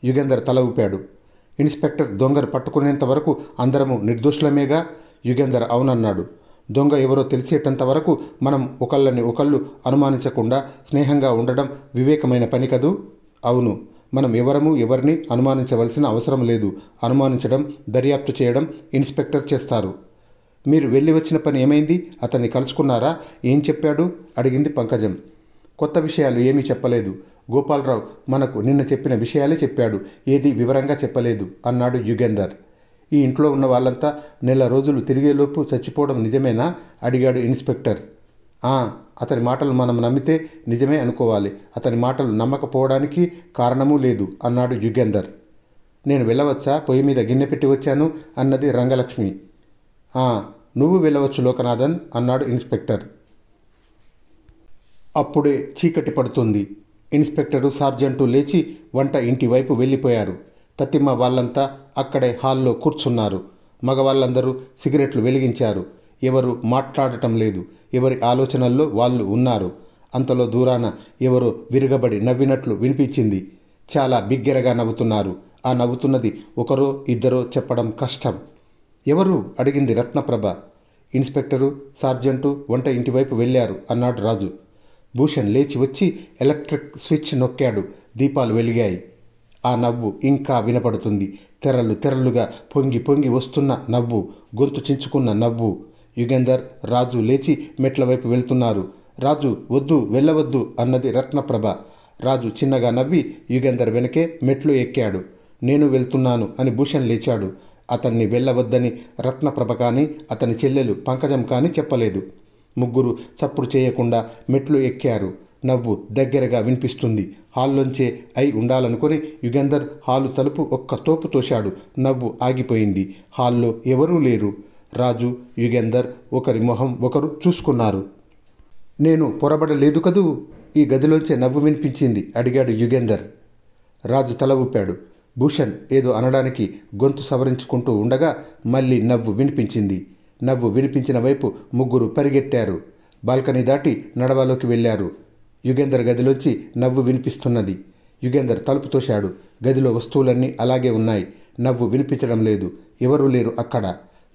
యుగేందర్ తల ఊపాడు. ఇన్స్పెక్టర్ దొంగను పట్టుకునేంత వరకు అందరము నిర్దోషులమేగా? యుగేందర్ అవునన్నాడు. దొంగ ఎవరో తెలిసేటంత వరకు మనం ఒకళ్ళని ఒకళ్ళు అనుమానించకుండా స్నేహంగా ఉండడం వివేకమైన పని కదూ? అవును, మనం ఎవరిని అనుమానించవలసిన అవసరం లేదు. అనుమానించడం, దర్యాప్తు చేయడం ఇన్స్పెక్టర్ చేస్తారు. మీరు వెళ్ళి వచ్చిన పని ఏమైంది? అతన్ని కలుసుకున్నారా? ఏం చెప్పాడు అడిగింది పంకజం. కొత్త విషయాలు ఏమీ చెప్పలేదు. గోపాలరావు మనకు నిన్న చెప్పిన విషయాలే చెప్పాడు, ఏది వివరంగా చెప్పలేదు అన్నాడు యుగేందర్. ఈ ఇంట్లో ఉన్న వాళ్ళంతా నెల రోజులు తిరిగేలోపు చచ్చిపోవడం నిజమేనా అడిగాడు ఇన్స్పెక్టర్. అతని మాటలు మనం నమ్మితే నిజమే అనుకోవాలి. అతని మాటలు నమ్మకపోవడానికి కారణమూ లేదు అన్నాడు యుగేందర్. నేను వెళ్ళవచ్చా? పొయ్యి మీద గిన్నె పెట్టి వచ్చాను అన్నది రంగలక్ష్మి. నువ్వు వెళ్ళవచ్చు లోకనాథన్ అన్నాడు ఇన్స్పెక్టర్. అప్పుడే చీకటి పడుతుంది. ఇన్స్పెక్టరు, సార్జెంటు లేచి వంట ఇంటి వైపు వెళ్ళిపోయారు. తతిమ్మ వాళ్ళంతా అక్కడే హాల్లో కూర్చున్నారు. మగవాళ్ళందరూ సిగరెట్లు వెలిగించారు. ఎవరు మాట్లాడటం లేదు. ఎవరి ఆలోచనల్లో వాళ్ళు ఉన్నారు. అంతలో దూరాన ఎవరో విరగబడి నవ్వినట్లు వినిపించింది. చాలా బిగ్గరగా నవ్వుతున్నారు. ఆ నవ్వుతున్నది ఒకరో ఇద్దరో చెప్పడం కష్టం. ఎవరు అడిగింది రత్నప్రభ. ఇన్స్పెక్టరు, సార్జెంటు వంట ఇంటివైపు వెళ్ళారు అన్నాడు రాజు. భూషణ్ లేచి వచ్చి ఎలక్ట్రిక్ స్విచ్ నొక్కాడు. దీపాలు వెలిగాయి. ఆ నవ్వు ఇంకా వినపడుతుంది. తెరలు తెరలుగా పొంగి పొంగి వస్తున్న నవ్వు, గొంతు చించుకున్న నవ్వు. యుగంధర్, రాజు లేచి మెట్ల వైపు వెళ్తున్నారు. రాజు, వద్దు, వెళ్ళవద్దు అన్నది రత్నప్రభ. రాజు చిన్నగా నవ్వి యుగంధర్ వెనకే మెట్లు ఎక్కాడు. నేను వెళ్తున్నాను అని భూషణ్ లేచాడు. అతన్ని వెళ్ళవద్దని రత్నప్రభ కానీ అతని చెల్లెలు పంకజం కానీ చెప్పలేదు. ముగ్గురు చప్పుడు చేయకుండా మెట్లు ఎక్కారు. నవ్వు దగ్గరగా వినిపిస్తుంది. హాల్లోంచే అయి ఉండాలనుకుని యుగంధర్ హాలు తలుపు ఒక్క తోపు తోశాడు. నవ్వు ఆగిపోయింది. హాల్లో ఎవరూ లేరు. రాజు, యుగంధర్ ఒకరి మొహం ఒకరు చూసుకున్నారు. నేను పొరబడలేదు కదూ, ఈ గదిలోంచే నవ్వు వినిపించింది అడిగాడు యుగంధర్. రాజు తల ఊపాడు. భూషణ్ ఏదో అనడానికి గొంతు సవరించుకుంటూ ఉండగా మళ్ళీ నవ్వు వినిపించింది. నవ్వు వినిపించిన వైపు ముగ్గురు పరిగెత్తారు. బాల్కనీ దాటి నడవలోకి వెళ్ళారు. యుగంధర్ గదిలోంచి నవ్వు వినిపిస్తున్నది. యుగంధర్ తలుపు తోశాడు. గదిలో వస్తువులన్నీ అలాగే ఉన్నాయి. నవ్వు వినిపించడం లేదు. ఎవరూ లేరు అక్కడ.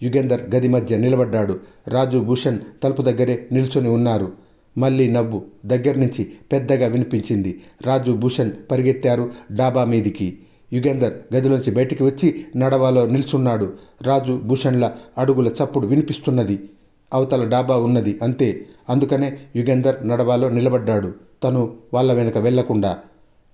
యుగంధర్ గది మధ్య నిలబడ్డాడు. రాజు, భూషణ్ తలుపు దగ్గరే నిల్చొని ఉన్నారు. మళ్ళీ నవ్వు దగ్గర నుంచి పెద్దగా వినిపించింది. రాజు, భూషణ్ పరిగెత్తారు డాబా మీదికి. యుగంధర్ గదిలోంచి బయటికి వచ్చి నడవాలో నిల్చున్నాడు. రాజు, భూషణ్ల అడుగుల చప్పుడు వినిపిస్తున్నది. అవతల డాబా ఉన్నది అంతే. అందుకనే యుగంధర్ నడవాలో నిలబడ్డాడు, తను వాళ్ళ వెనక వెళ్లకుండా.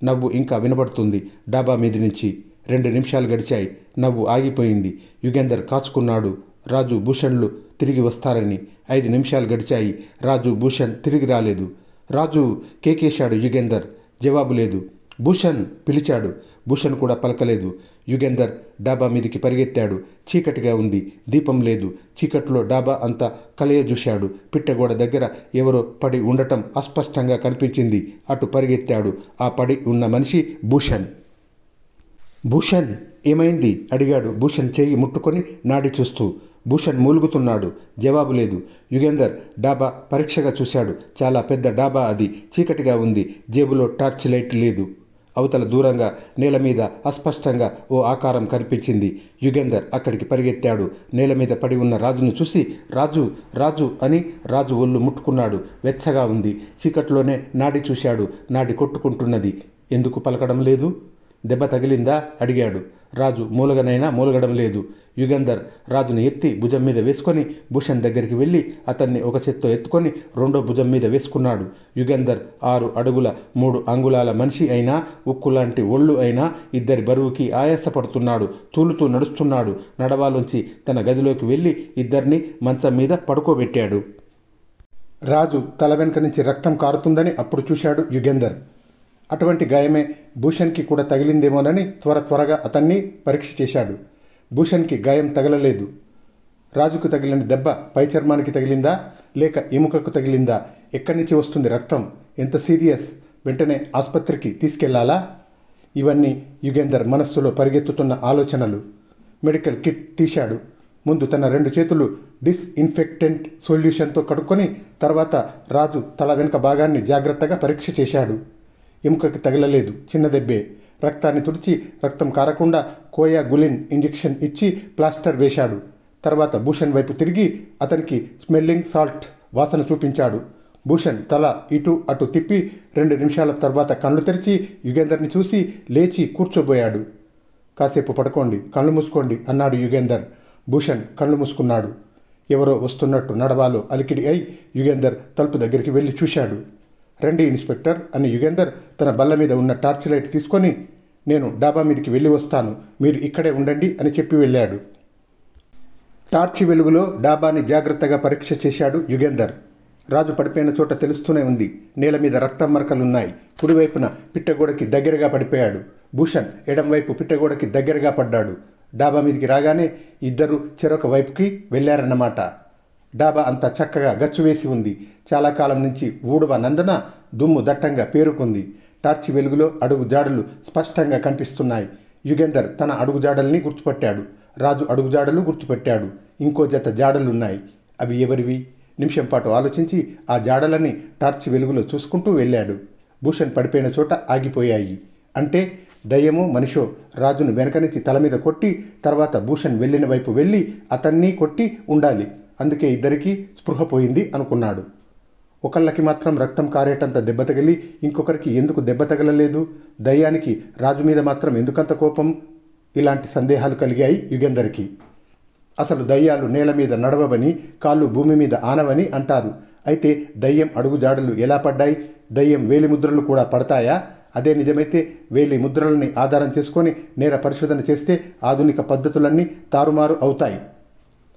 నవ్వు ఇంకా వినబడుతుంది డాబా మీది నుంచి. 2 నిమిషాలు గడిచాయి. నవ్వు ఆగిపోయింది. యుగంధర్ కాచుకున్నాడు రాజు, భూషణ్లు తిరిగి వస్తారని. 5 నిమిషాలు గడిచాయి. రాజు, భూషణ్ తిరిగి రాలేదు. రాజు కేకేశాడు. యుగంధర్ జవాబు లేదు. భూషణ్ పిలిచాడు. భూషణ్ కూడా పలకలేదు. యుగంధర్ డాబా మీదికి పరిగెత్తాడు. చీకటిగా ఉంది. దీపం లేదు. చీకట్లో డాబా అంతా కలయజూశాడు. పిట్టగోడ దగ్గర ఎవరో పడి ఉండటం అస్పష్టంగా కనిపించింది. అటు పరిగెత్తాడు. ఆ పడి ఉన్న మనిషి భూషణ్. భూషణ్, ఏమైంది అడిగాడు భూషణ్ చేయి ముట్టుకొని నాడి చూస్తూ. భూషణ్ మూలుగుతున్నాడు. జవాబు లేదు. యుగంధర్ డాబా పరీక్షగా చూశాడు. చాలా పెద్ద డాబా అది. చీకటిగా ఉంది. జేబులో టార్చ్ లైట్ లేదు. అవతల దూరంగా నేల మీద అస్పష్టంగా ఓ ఆకారం కనిపించింది. యుగంధర్ అక్కడికి పరిగెత్తాడు. నేల మీద పడి ఉన్న రాజును చూసి రాజు, రాజు అని రాజు ఒళ్ళు ముట్టుకున్నాడు. వెచ్చగా ఉంది. చీకట్లోనే నాడి చూశాడు. నాడి కొట్టుకుంటున్నది. ఎందుకు పలకడం లేదు? దెబ్బ తగిలిందా అడిగాడు. రాజు మూలగనైనా మూలగడం లేదు. యుగంధర్ రాజుని ఎత్తి భుజం మీద వేసుకొని భూషణ్ దగ్గరికి వెళ్ళి అతన్ని ఒక చేత్తో ఎత్తుకొని రెండో భుజం మీద వేసుకున్నాడు. యుగంధర్ 6 అడుగుల 3 అంగుళాల మనిషి అయినా, ఉక్కులాంటి ఒళ్ళు అయినా ఇద్దరి బరువుకి ఆయాసపడుతున్నాడు. తూలుతూ నడుస్తున్నాడు. నడవాలోంచి తన గదిలోకి వెళ్ళి ఇద్దరిని మంచం మీద పడుకోబెట్టాడు. రాజు తల వెనుక నుంచి రక్తం కారుతుందని అప్పుడు చూశాడు యుగంధర్. అటువంటి గాయమే భూషణ్కి కూడా తగిలిందేమోనని త్వరగా అతన్ని పరీక్ష చేశాడు. భూషణ్కి గాయం తగలలేదు. రాజుకు తగిలిన దెబ్బ పై చర్మానికి తగిలిందా, లేక ఎముకకు తగిలిందా? ఎక్కడి నుంచి వస్తుంది రక్తం? ఎంత సీరియస్? వెంటనే ఆసుపత్రికి తీసుకెళ్లాలా? ఇవన్నీ యుగంధర్ మనస్సులో పరిగెత్తుతున్న ఆలోచనలు. మెడికల్ కిట్ తీశాడు. ముందు తన 2 చేతులు డిస్ఇన్ఫెక్టెంట్ సొల్యూషన్తో కడుక్కొని తర్వాత రాజు తల వెనుక భాగాన్ని జాగ్రత్తగా పరీక్ష చేశాడు. ఎముకకి తగలలేదు. చిన్న దెబ్బే. రక్తాన్ని తుడిచి రక్తం కారకుండా కోయాగులిన్ ఇంజెక్షన్ ఇచ్చి ప్లాస్టర్ వేశాడు. తర్వాత భూషణ్ వైపు తిరిగి అతనికి స్మెల్లింగ్ సాల్ట్ వాసన చూపించాడు. భూషణ్ తల ఇటు అటు తిప్పి 2 నిమిషాల తర్వాత కళ్ళు తెరిచి యుగంధర్ని చూసి లేచి కూర్చోబోయాడు. కాసేపు పడుకోండి, కళ్ళు మూసుకోండి అన్నాడు యుగంధర్. భూషణ్ కళ్ళు మూసుకున్నాడు. ఎవరో వస్తున్నట్టు నడవాలో అలికిడి అయి యుగంధర్ తలుపు దగ్గరికి వెళ్ళి చూశాడు. రండి ఇన్స్పెక్టర్ అని యుగంధర్ తన బల్ల మీద ఉన్న టార్చ్ లైట్ తీసుకొని, నేను డాబా మీదకి వెళ్ళి వస్తాను, మీరు ఇక్కడే ఉండండి అని చెప్పి వెళ్ళాడు. టార్చి వెలుగులో డాబాని జాగ్రత్తగా పరీక్ష చేశాడు యుగంధర్. రాజు పడిపోయిన చోట తెలుస్తూనే ఉంది. నేల మీద రక్తం మరకలున్నాయి. కుడివైపున పిట్టగోడకి దగ్గరగా పడిపోయాడు. భూషణ్ ఎడంవైపు పిట్టగోడకి దగ్గరగా పడ్డాడు. డాబా మీదికి రాగానే ఇద్దరు చెరొక వైపుకి వెళ్ళారన్నమాట. డాబా అంతా చక్కగా గచ్చువేసి ఉంది. చాలా కాలం నుంచి ఊడవనందున దుమ్ము దట్టంగా పేరుకుంది. టార్చి వెలుగులో అడుగు జాడలు స్పష్టంగా కనిపిస్తున్నాయి. యుగంధర్ తన అడుగు జాడల్ని గుర్తుపట్టాడు. రాజు అడుగు జాడలు గుర్తుపెట్టాడు. ఇంకో జత జాడలున్నాయి. అవి ఎవరివి? నిమిషం పాటు ఆలోచించి ఆ జాడలని టార్చ్ వెలుగులో చూసుకుంటూ వెళ్ళాడు. భూషణ్ పడిపోయిన చోట ఆగిపోయాయి. అంటే దయ్యమో మనిషో రాజును వెనక నుంచి తల మీద కొట్టి తర్వాత భూషణ్ వెళ్ళిన వైపు వెళ్ళి అతన్ని కొట్టి ఉండాలి. అందుకే ఇద్దరికీ స్పృహ పోయింది అనుకున్నాడు. ఒకళ్ళకి మాత్రం రక్తం కారేటంత దెబ్బ తగిలి ఇంకొకరికి ఎందుకు దెబ్బ తగలలేదు? దయ్యానికి రాజు మీద మాత్రం ఎందుకంత కోపం? ఇలాంటి సందేహాలు కలిగాయి యుగంధర్కి. అసలు దయ్యాలు నేల మీద నడవవని, కాళ్ళు భూమి మీద ఆనవని అంటారు. అయితే దయ్యం అడుగుజాడలు ఎలా పడ్డాయి? దయ్యం వేలిముద్రలు కూడా పడతాయా? అదే నిజమైతే వేలి ముద్రలని ఆధారం చేసుకొని నేర పరిశోధన చేస్తే ఆధునిక పద్ధతులన్నీ తారుమారు అవుతాయి.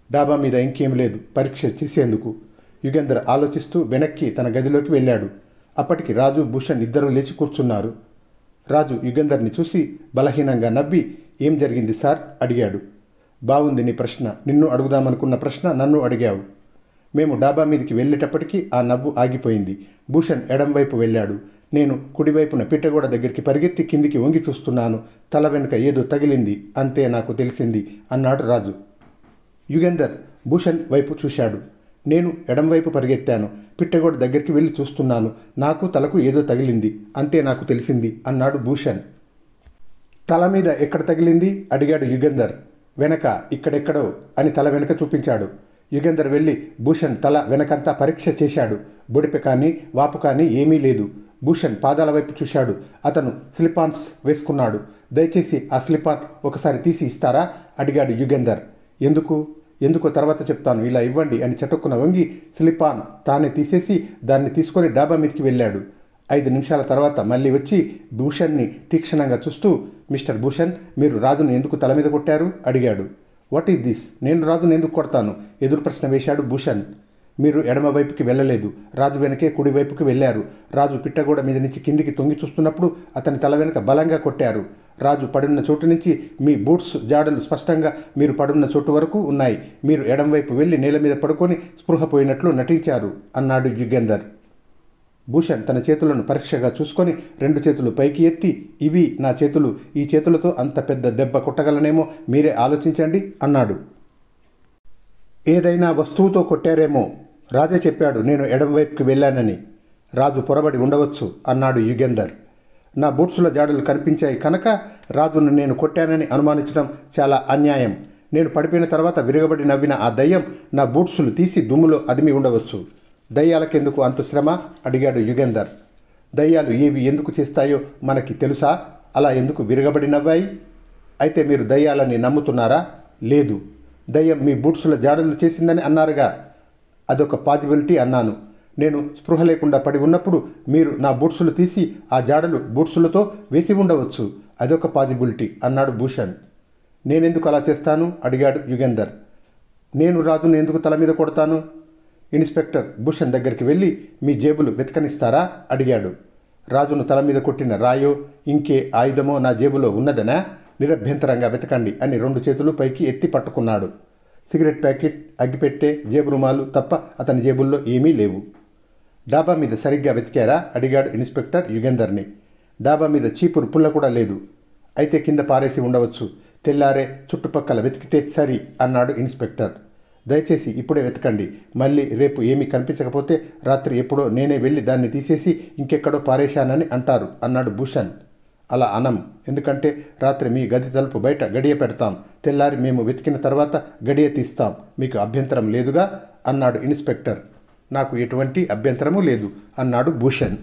డాబా మీద ఇంకేం లేదు పరీక్ష చేసేందుకు. యుగంధర్ ఆలోచిస్తూ వెనక్కి తన గదిలోకి వెళ్ళాడు. అప్పటికి రాజు, భూషణ్ ఇద్దరూ లేచి కూర్చున్నారు. రాజు యుగంధర్ని చూసి బలహీనంగా నవ్వి, ఏం జరిగింది సార్ అడిగాడు. బాగుంది నీ ప్రశ్న. నిన్ను అడుగుదామనుకున్న ప్రశ్న నన్ను అడిగావు. మేము డాబా మీదకి వెళ్ళేటప్పటికీ ఆ నవ్వు ఆగిపోయింది. భూషణ్ ఎడంవైపు వెళ్ళాడు. నేను కుడివైపున పిట్టగోడ దగ్గరికి పరిగెత్తి కిందికి వంగి చూస్తున్నాను. తల వెనుక ఏదో తగిలింది, అంతే నాకు తెలిసింది అన్నాడు రాజు. యుగంధర్ భూషణ్ వైపు చూశాడు. నేను ఎడంవైపు పరిగెత్తాను. పిట్టగోడ దగ్గరికి వెళ్ళి చూస్తున్నాను. నాకు తలకు ఏదో తగిలింది, అంతే నాకు తెలిసింది అన్నాడు భూషణ్. తల మీద ఎక్కడ తగిలింది అడిగాడు యుగంధర్. వెనక, ఇక్కడెక్కడో అని తల వెనక చూపించాడు. యుగంధర్ వెళ్ళి భూషణ్ తల వెనకంతా పరీక్ష చేశాడు. బొడిపె కానీ వాపు కానీ ఏమీ లేదు. భూషణ్ పాదాల వైపు చూశాడు. అతను స్లిపాన్స్ వేసుకున్నాడు. దయచేసి ఆ స్లిపాన్ ఒకసారి తీసి ఇస్తారా అడిగాడు యుగంధర్. ఎందుకో తర్వాత చెప్తాను, ఇలా ఇవ్వండి అని చటుక్కున వంగి స్లిపాన్ తానే తీసేసి దాన్ని తీసుకొని డాబా మీదకి వెళ్ళాడు. 5 నిమిషాల తర్వాత మళ్ళీ వచ్చి భూషణ్ని తీక్షణంగా చూస్తూ, మిస్టర్ భూషణ్, మీరు రాజును ఎందుకు తల మీద కొట్టారు అడిగాడు. What is this? నేను రాజును ఎందుకు కొడతాను? ఎదురు ప్రశ్న వేశాడు భూషణ్. మీరు ఎడమ వైపుకి వెళ్ళలేదు, రాజు వెనకే కుడివైపుకి వెళ్ళారు. రాజు పిట్టగోడ మీద నుంచి కిందికి తొంగి చూస్తున్నప్పుడు అతని తల వెనుక బలంగా కొట్టారు. రాజు పడున్న చోటు నుంచి మీ బూట్స్ జాడలు స్పష్టంగా మీరు పడున్న చోటు వరకు ఉన్నాయి. మీరు ఎడంవైపు వెళ్ళి నేల మీద పడుకొని స్పృహ పోయినట్లు నటించారు అన్నాడు యుగంధర్. భూషణ్ తన చేతులను పరీక్షగా చూసుకొని 2 చేతులు పైకి ఎత్తి, ఇవి నా చేతులు, ఈ చేతులతో అంత పెద్ద దెబ్బ కొట్టగలనేమో మీరే ఆలోచించండి అన్నాడు. ఏదైనా వస్తువుతో కొట్టారేమో. రాజే చెప్పాడు నేను ఎడంవైపుకి వెళ్ళానని. రాజు పొరబడి ఉండవచ్చు అన్నాడు యుగంధర్. నా బూట్సుల జాడలు కనిపించాయి కనుక రాజును నేను కొట్టానని అనుమానించడం చాలా అన్యాయం. నేను పడిపోయిన తర్వాత విరగబడి నవ్విన ఆ దయ్యం నా బూట్సులు తీసి దుమ్ములో అదిమి ఉండవచ్చు. దయ్యాలకెందుకు అంత శ్రమ అడిగాడు యుగంధర్. దయ్యాలు ఏవి ఎందుకు చేస్తాయో మనకి తెలుసా? అలా ఎందుకు విరగబడి నవ్వాయి? అయితే మీరు దయ్యాలని నమ్ముతున్నారా? లేదు. దయ్యం మీ బూట్సుల జాడలు చేసిందని అన్నారుగా. అదొక పాజిబిలిటీ అన్నాను. నేను స్పృహ లేకుండా పడి ఉన్నప్పుడు మీరు నా బూట్సులు తీసి ఆ జాడలు బూట్సులతో వేసి ఉండవచ్చు. అదొక పాజిబిలిటీ అన్నాడు భూషణ్. నేనెందుకు అలా చేస్తాను అడిగాడు యుగంధర్. నేను రాజును ఎందుకు తల మీద కొడతాను? ఇన్స్పెక్టర్ భూషణ్ దగ్గరికి వెళ్ళి మీ జేబులు వెతకనిస్తారా అడిగాడు. రాజును తల మీద కొట్టిన రాయో ఇంకే ఆయుధమో నా జేబులో ఉన్నదనా? నిరభ్యంతరంగా వెతకండి అని 2 చేతులు పైకి ఎత్తి పట్టుకున్నాడు. సిగరెట్ ప్యాకెట్, అగ్గిపెట్టె, జేబు రుమాలు తప్ప అతని జేబుల్లో ఏమీ లేవు. డాబా మీద సరిగ్గా వెతికారా అడిగాడు ఇన్స్పెక్టర్ యుగంధర్ని. డాబా మీద చీపురు పుల్ల కూడా లేదు. అయితే కింద పారేసి ఉండవచ్చు. తెల్లారే చుట్టుపక్కల వెతికితే సరి అన్నాడు ఇన్స్పెక్టర్. దయచేసి ఇప్పుడే వెతకండి. మళ్ళీ రేపు ఏమీ కనిపించకపోతే రాత్రి ఎప్పుడో నేనే వెళ్ళి దాన్ని తీసేసి ఇంకెక్కడో పారేశానని అంటారు అన్నాడు భూషణ్. అలా అనం. ఎందుకంటే రాత్రి మీ గది తలుపు బయట గడియ పెడతాం. తెల్లారి మేము వెతికిన తర్వాత గడియ తీస్తాం. మీకు అభ్యంతరం లేదుగా అన్నాడు ఇన్స్పెక్టర్. నాకు ఎటువంటి అభ్యంతరమూ లేదు అన్నాడు భూషణ్.